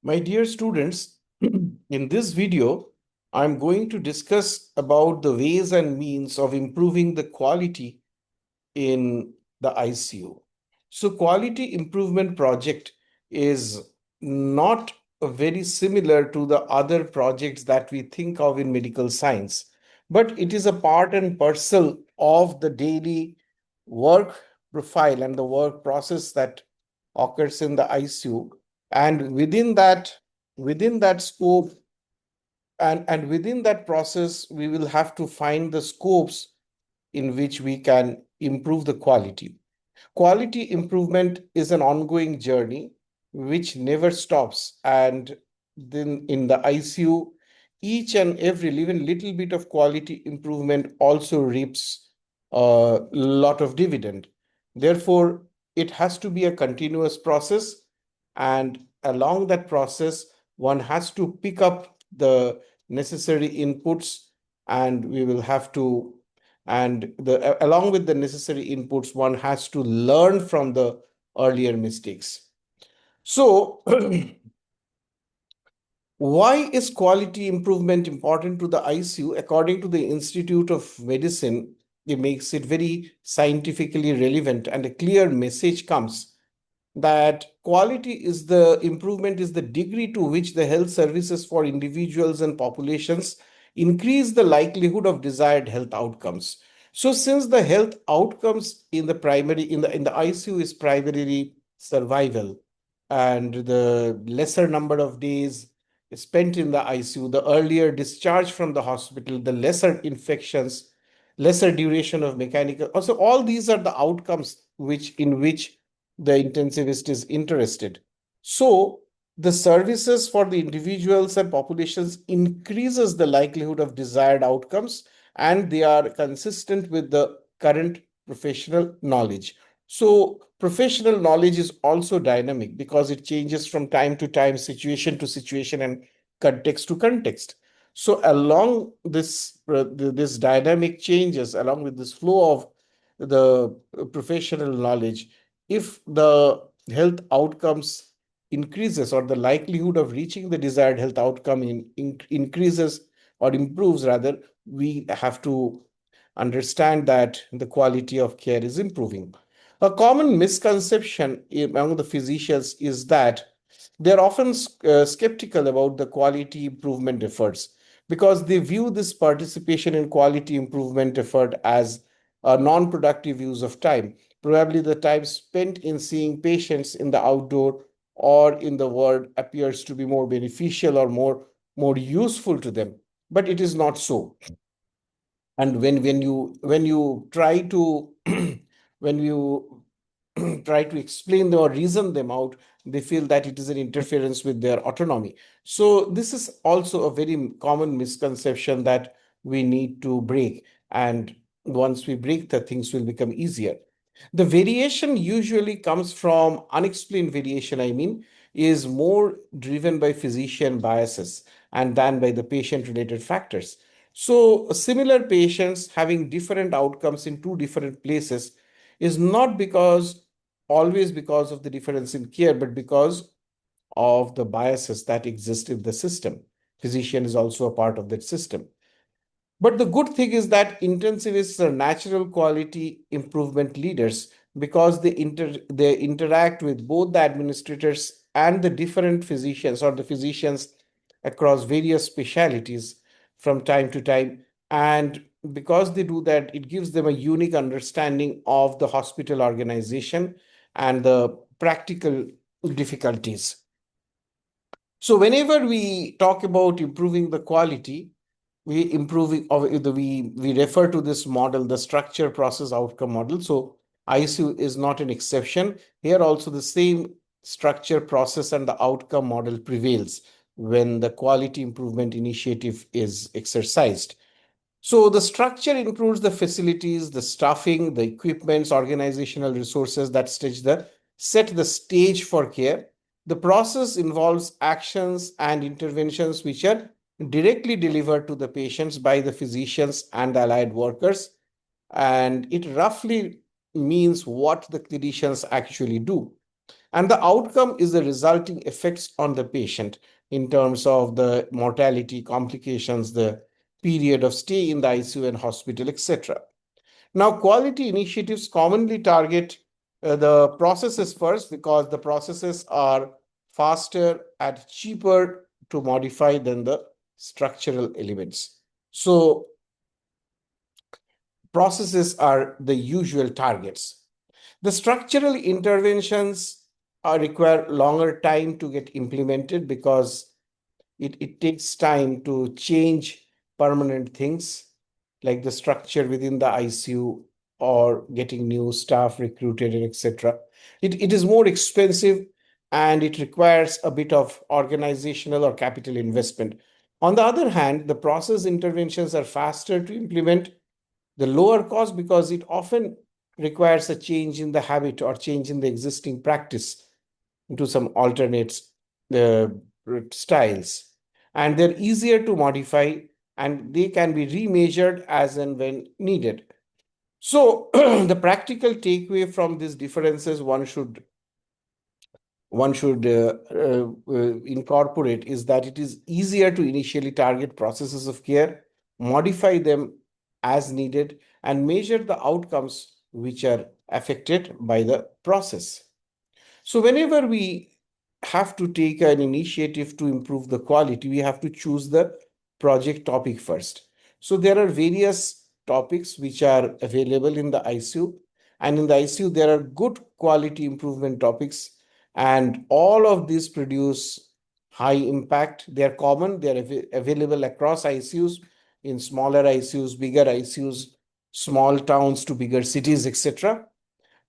My dear students, in this video, I'm going to discuss about the ways and means of improving the quality in the ICU. So quality improvement project is not very similar to the other projects that we think of in medical science, but it is a part and parcel of the daily work profile and the work process that occurs in the ICU. And within that scope and within that process, we will have to find the scopes in which we can improve the quality. Quality improvement is an ongoing journey which never stops. And then in the ICU, each and every even little bit of quality improvement also reaps a lot of dividend. Therefore, it has to be a continuous process. And along that process, one has to pick up the necessary inputs, and we will have to and along with the necessary inputs, one has to learn from the earlier mistakes. So why is quality improvement important to the ICU? According to the Institute of Medicine, it makes it very scientifically relevant, and a clear message comes that quality is the improvement is the degree to which the health services for individuals and populations increase the likelihood of desired health outcomes. So since the health outcomes in the primary in the ICU is primarily survival, and the lesser number of days spent in the ICU, the earlier discharge from the hospital, the lesser infections, lesser duration of mechanical. Also, all these are the outcomes in which the intensivist is interested. So the services for the individuals and populations increases the likelihood of desired outcomes, and they are consistent with the current professional knowledge. So professional knowledge is also dynamic because it changes from time to time, situation to situation, and context to context. So along this dynamic changes, along with this flow of the professional knowledge, if the health outcomes increases, or the likelihood of reaching the desired health outcome increases or improves rather, we have to understand that the quality of care is improving. A common misconception among the physicians is that they're often skeptical about the quality improvement efforts because they view this participation in quality improvement effort as a non-productive use of time. Probably the time spent in seeing patients in the outdoor or in the world appears to be more beneficial or more useful to them, but it is not so. And when you try to when you try to explain them or reason them out, they feel that it is an interference with their autonomy. So this is also a very common misconception that we need to break, and once we break, the things will become easier. The variation usually comes from unexplained variation, I mean, is more driven by physician biases and than by the patient related factors. So, similar patients having different outcomes in two different places is not always because of the difference in care, but because of the biases that exist in the system. Physician is also a part of that system. But the good thing is that intensivists are natural quality improvement leaders because they interact with both the administrators and the different physicians, or the physicians across various specialities from time to time. And because they do that, it gives them a unique understanding of the hospital organization and the practical difficulties. So whenever we talk about improving the quality, we refer to this model, the structure process outcome model. So ICU is not an exception. Here also the same structure process and the outcome model prevails when the quality improvement initiative is exercised. So the structure includes the facilities, the staffing, the equipments, organizational resources that set the stage for care. The process involves actions and interventions which are directly delivered to the patients by the physicians and allied workers. And it roughly means what the clinicians actually do. And the outcome is the resulting effects on the patient in terms of the mortality, complications, the period of stay in the ICU and hospital, etc. Now, quality initiatives commonly target the processes first because the processes are faster and cheaper to modify than the structural elements. So, processes are the usual targets. The structural interventions require longer time to get implemented because it takes time to change permanent things like the structure within the ICU or getting new staff recruited and etc. It is more expensive and it requires a bit of organizational or capital investment. On the other hand, the process interventions are faster to implement, the lower cost because it often requires a change in the habit or change in the existing practice into some alternate uh, styles. And they're easier to modify and they can be remeasured as and when needed. So, the practical takeaway from these differences one should incorporate is that it is easier to initially target processes of care, modify them as needed, and measure the outcomes which are affected by the process. So, whenever we have to take an initiative to improve the quality, we have to choose the project topic first. So, there are various topics which are available in the ICU, and in the ICU, there are good quality improvement topics, and all of these produce high impact. They are common, they are available across ICUs, in smaller ICUs, bigger ICUs, small towns to bigger cities, etc,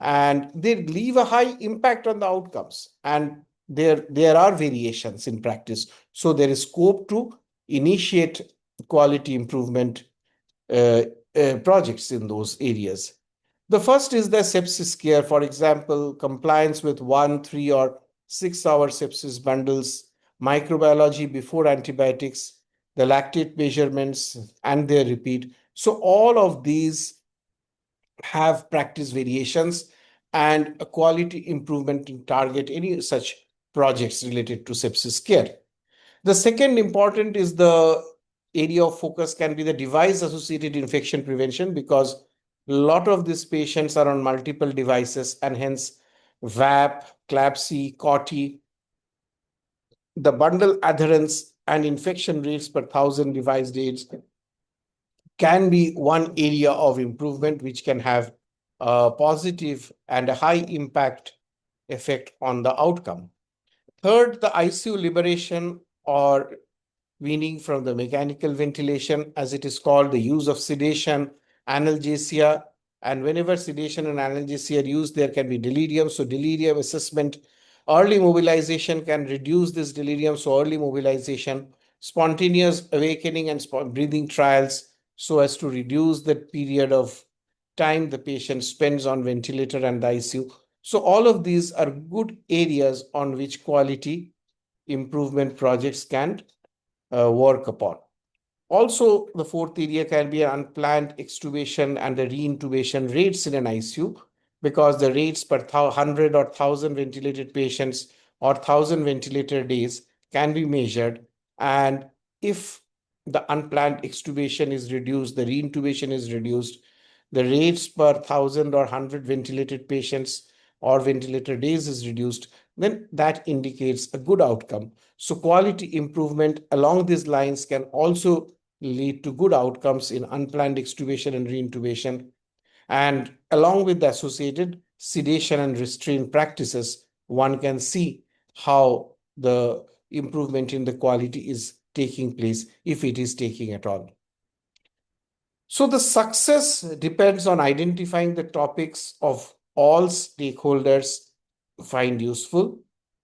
and they leave a high impact on the outcomes, and there are variations in practice, so there is scope to initiate quality improvement uh, projects in those areas. The first is the sepsis care, for example, compliance with 1, 3, or 6 hour sepsis bundles, microbiology before antibiotics, the lactate measurements and their repeat. So all of these have practice variations and a quality improvement in target any such projects related to sepsis care. The second important is the area of focus can be the device associated infection prevention because a lot of these patients are on multiple devices and hence VAP, CLABSI, COTI, the bundle adherence and infection rates per thousand device days can be one area of improvement which can have a positive and a high impact effect on the outcome. Third, the ICU liberation or weaning from the mechanical ventilation, as it is called, the use of sedation, analgesia, and whenever sedation and analgesia are used, there can be delirium. So delirium assessment, early mobilization can reduce this delirium. So early mobilization, spontaneous awakening and breathing trials so as to reduce the period of time the patient spends on ventilator and the ICU. So all of these are good areas on which quality improvement projects can work upon. Also, the fourth area can be unplanned extubation and the reintubation rates in an ICU because the rates per 100 or 1,000 ventilated patients or 1,000 ventilator days can be measured. And if the unplanned extubation is reduced, the reintubation is reduced, the rates per 1,000 or 100 ventilated patients or ventilator days is reduced, then that indicates a good outcome. So quality improvement along these lines can also lead to good outcomes in unplanned extubation and reintubation. And along with the associated sedation and restraint practices, one can see how the improvement in the quality is taking place, if it is taking at all. So the success depends on identifying the topics of all stakeholders find useful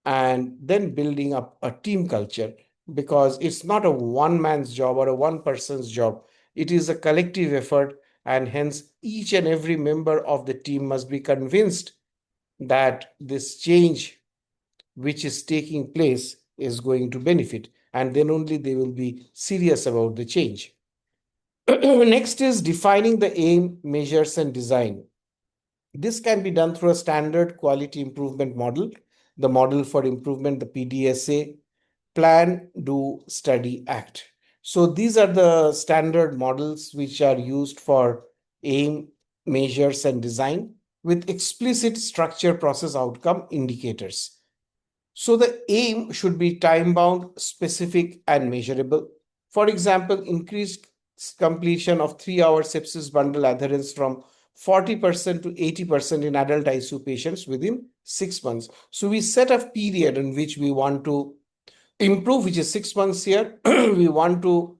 and then building up a team culture because it's not a one man's job or a one person's job. It is a collective effort, and hence each and every member of the team must be convinced that this change which is taking place is going to benefit, and then only they will be serious about the change. Next is defining the aim, measures, and design. This can be done through a standard quality improvement model the Model for Improvement, the PDSA, Plan, Do, Study, Act. So these are the standard models which are used for aim, measures, and design with explicit structure, process, outcome indicators. So the aim should be time bound, specific, and measurable. For example, increased completion of 3 hour sepsis bundle adherence from 40% to 80% in adult ICU patients within 6 months. So we set a period in which we want to improve, which is 6 months here. We want to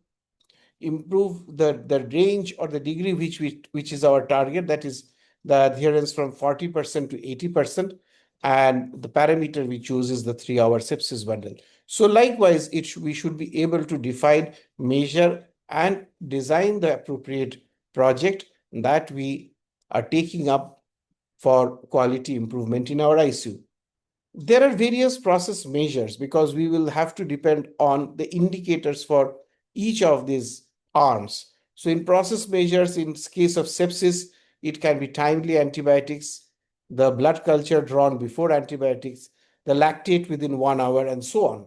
improve the range or the degree which is our target, that is the adherence from 40% to 80%, and the parameter we choose is the 3 hour sepsis bundle. So likewise, we should be able to define, measure, and design the appropriate project that we are taking up for quality improvement in our ICU. There are various process measures because we will have to depend on the indicators for each of these arms. So in process measures, in case of sepsis, it can be timely antibiotics, the blood culture drawn before antibiotics, the lactate within 1 hour, and so on.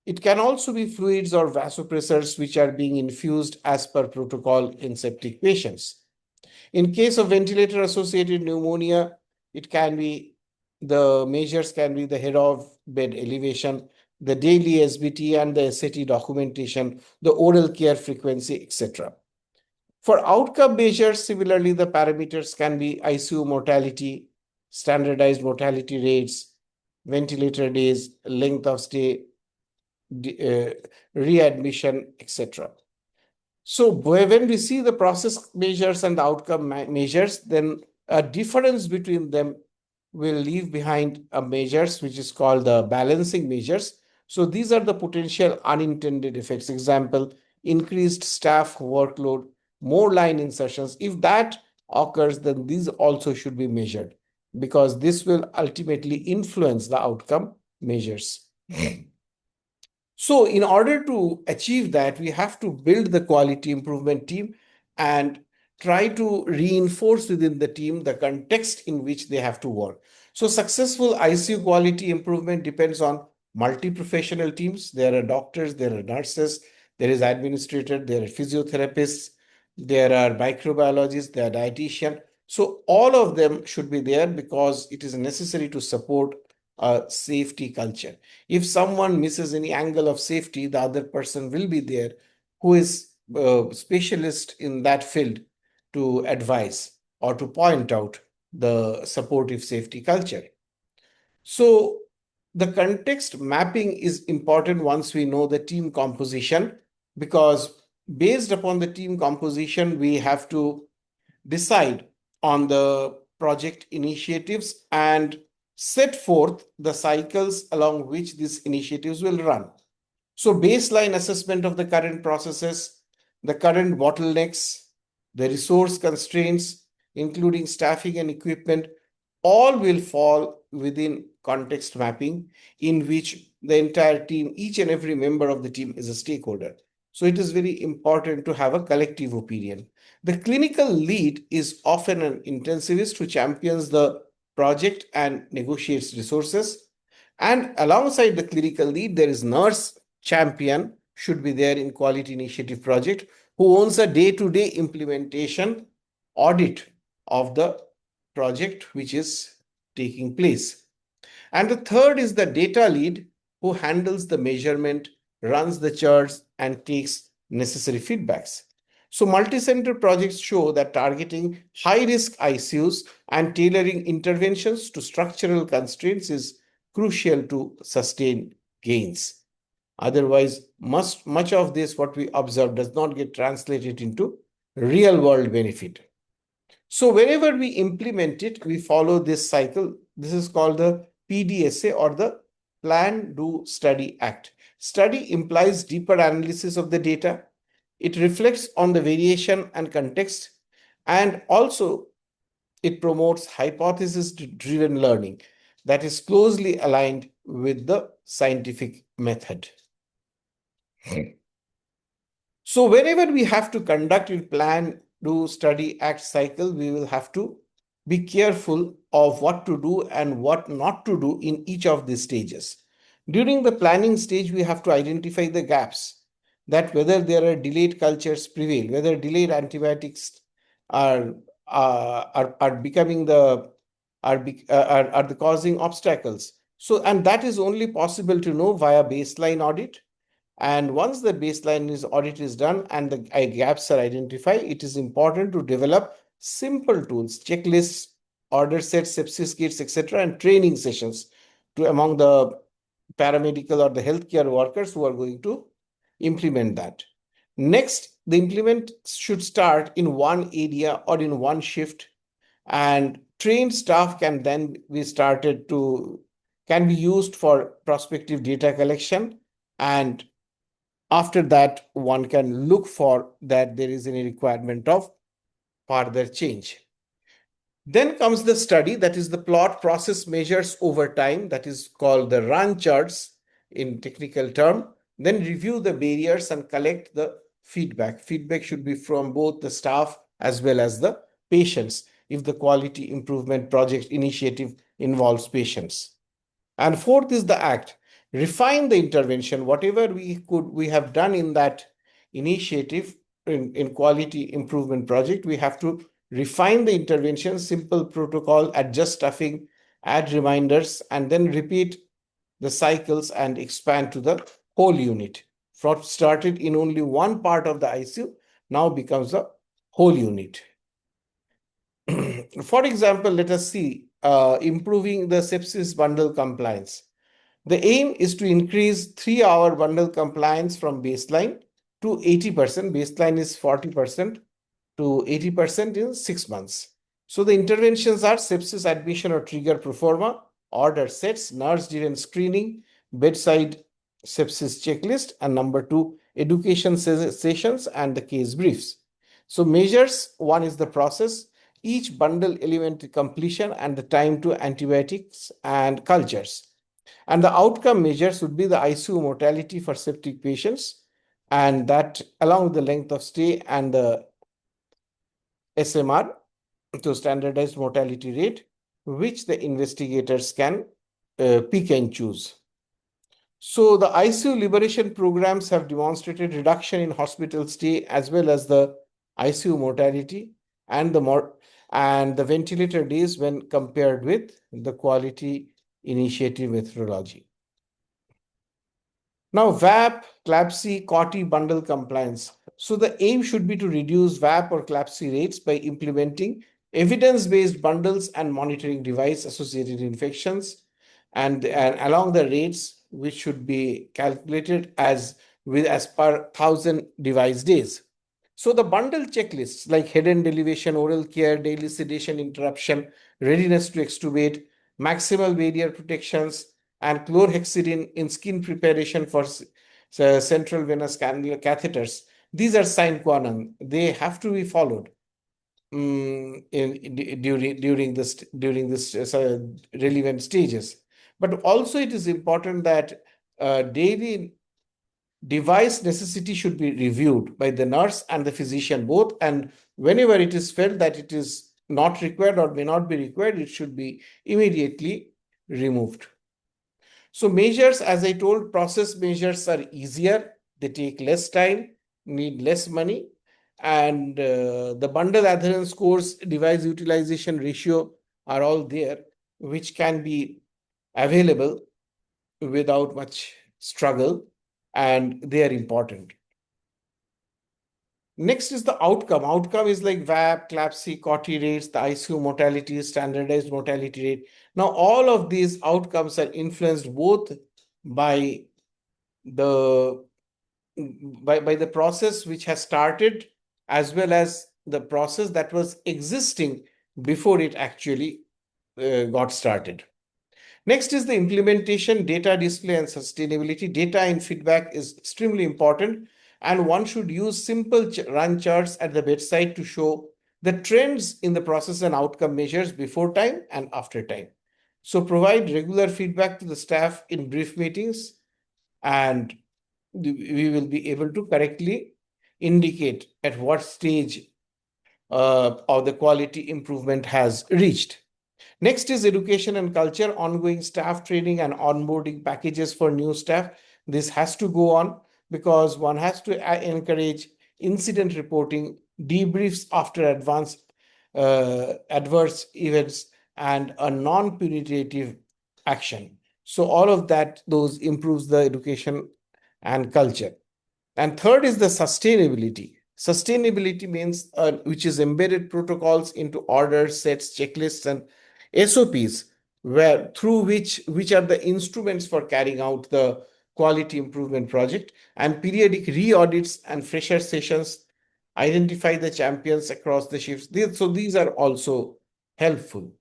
It can also be fluids or vasopressors which are being infused as per protocol in septic patients. In case of ventilator-associated pneumonia, it can be the measures can be the head of bed elevation, the daily SBT and the SAT documentation, the oral care frequency, etc. For outcome measures, similarly, the parameters can be ICU mortality, standardized mortality rates, ventilator days, length of stay, readmission, etc. So when we see the process measures and the outcome measures, then a difference between them will leave behind a measures which is called the balancing measures. So these are the potential unintended effects. Example, increased staff workload, more line insertions. If that occurs, then these also should be measured because this will ultimately influence the outcome measures. So in order to achieve that, we have to build the quality improvement team and try to reinforce within the team the context in which they have to work. So successful ICU quality improvement depends on multi-professional teams. There are doctors, there are nurses, there is administrator, there are physiotherapists, there are microbiologists, there are dietitian. So all of them should be there because it is necessary to support a safety culture. If someone misses any angle of safety, the other person will be there who is a specialist in that field to advise or to point out the supportive safety culture. So the context mapping is important once we know the team composition, because based upon the team composition, we have to decide on the project initiatives and set forth the cycles along which these initiatives will run. So baseline assessment of the current processes, the current bottlenecks, the resource constraints, including staffing and equipment, all will fall within context mapping, in which the entire team, each and every member of the team is a stakeholder. So it is very important to have a collective opinion. The clinical lead is often an intensivist who champions the project and negotiates resources. And alongside the clinical lead, there is nurse champion should be there in quality initiative project, who owns a day-to-day implementation audit of the project which is taking place. And the third is the data lead, who handles the measurement, runs the charts, and takes necessary feedbacks. So multi-center projects show that targeting high-risk ICUs and tailoring interventions to structural constraints is crucial to sustain gains. Otherwise, much of this, what we observe, does not get translated into real-world benefit. So whenever we implement it, we follow this cycle. This is called the PDSA, or the Plan, Do, Study, Act. Study implies deeper analysis of the data. It reflects on the variation and context, and also it promotes hypothesis-driven learning that is closely aligned with the scientific method. So whenever we have to conduct a plan, do, study, act cycle, we will have to be careful of what to do and what not to do in each of these stages. During the planning stage, we have to identify the gaps, that whether there are delayed cultures prevail, whether delayed antibiotics are are becoming the are the causing obstacles. So, and that is only possible to know via baseline audit. And once the baseline is audit is done and the gaps are identified, it is important to develop simple tools, checklists, order sets, sepsis kits, etc., and training sessions to among the paramedical or the healthcare workers who are going to implement that. Next, the implement should start in one area or in one shift, and trained staff can then be started to can be used for prospective data collection, and after that one can look for that there is any requirement of further change. Then comes the study, that is the plot process measures over time, that is called the run charts in technical term. Then review the barriers and collect the feedback. Feedback should be from both the staff as well as the patients if the quality improvement project initiative involves patients. And fourth is the act. Refine the intervention. Whatever we have done in that initiative in quality improvement project, we have to refine the intervention, simple protocol, adjust staffing, add reminders, and then repeat the cycles and expand to the whole unit. What started in only one part of the ICU now becomes a whole unit. For example, let us see improving the sepsis bundle compliance. The aim is to increase 3-hour bundle compliance from baseline to 80%. Baseline is 40% to 80% in 6 months. So the interventions are sepsis admission or trigger pro forma, order sets, nurse-driven screening, bedside sepsis checklist, and number 2, education sessions and the case briefs. So measures, one is the process, each bundle element completion and the time to antibiotics and cultures. And the outcome measures would be the ICU mortality for septic patients, and that along with the length of stay and the SMR, to standardized mortality rate, which the investigators can pick and choose. So the ICU liberation programs have demonstrated reduction in hospital stay as well as the ICU mortality and the ventilator days when compared with the quality initiative methodology. Now, VAP, CLABSI, COTI bundle compliance. So the aim should be to reduce VAP or CLABSI rates by implementing evidence-based bundles and monitoring device associated infections, and along the rates which should be calculated as per 1,000 device days. So the bundle checklists like head and elevation, oral care, daily sedation interruption, readiness to extubate, maximal barrier protections, and chlorhexidine in skin preparation for central venous cannula catheters. These are sine qua non. They have to be followed during this relevant stages. But also it is important that daily device necessity should be reviewed by the nurse and the physician both, and whenever it is felt that it is not required or may not be required, it should be immediately removed. So measures, as I told, process measures are easier, they take less time, need less money, and the bundle adherence scores, device utilization ratio are all there, which can be available without much struggle, and they are important. Next is the outcome. Outcome is like VAP, CLABSI, COTI rates, the ICU mortality, standardized mortality rate. Now, all of these outcomes are influenced both by the process which has started as well as the process that was existing before it actually got started. Next is the implementation, data display, and sustainability. Data and feedback is extremely important, and one should use simple run charts at the bedside to show the trends in the process and outcome measures before time and after time. So provide regular feedback to the staff in brief meetings, and we will be able to correctly indicate at what stage of the quality improvement has reached. Next is education and culture, ongoing staff training and onboarding packages for new staff. This has to go on because one has to encourage incident reporting, debriefs after adverse events, and a non-punitive action. So all of that, those improves the education and culture. And third is the sustainability. Sustainability means which is embedded protocols into orders, sets, checklists, and SOPs, where through which are the instruments for carrying out the quality improvement project, and periodic re-audits and fresher sessions identify the champions across the shifts. So these are also helpful.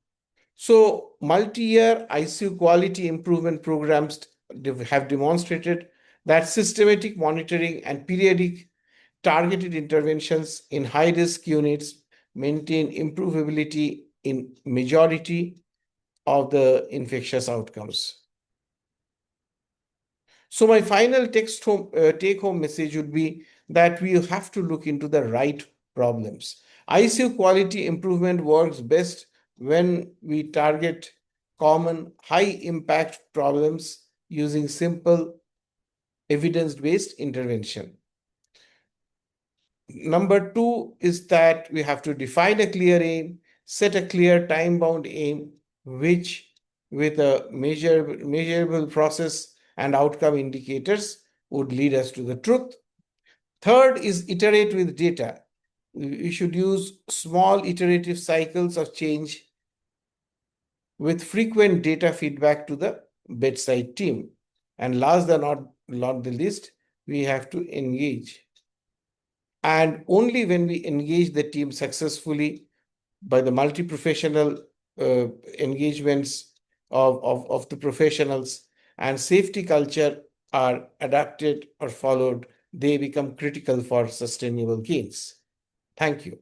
So multi-year ICU quality improvement programs have demonstrated that systematic monitoring and periodic targeted interventions in high-risk units maintain improvability in majority of the infectious outcomes. So my final take-home message would be that we have to look into the right problems. ICU quality improvement works best when we target common high-impact problems using simple evidence-based intervention. Number two is that we have to define a clear aim, set a clear time-bound aim, which with a measurable process and outcome indicators would lead us to the truth. Third is iterate with data. We should use small iterative cycles of change with frequent data feedback to the bedside team. And last but not the least, we have to engage. And only when we engage the team successfully by the multi-professional engagements of the professionals and safety culture are adapted or followed, they become critical for sustainable gains. Thank you.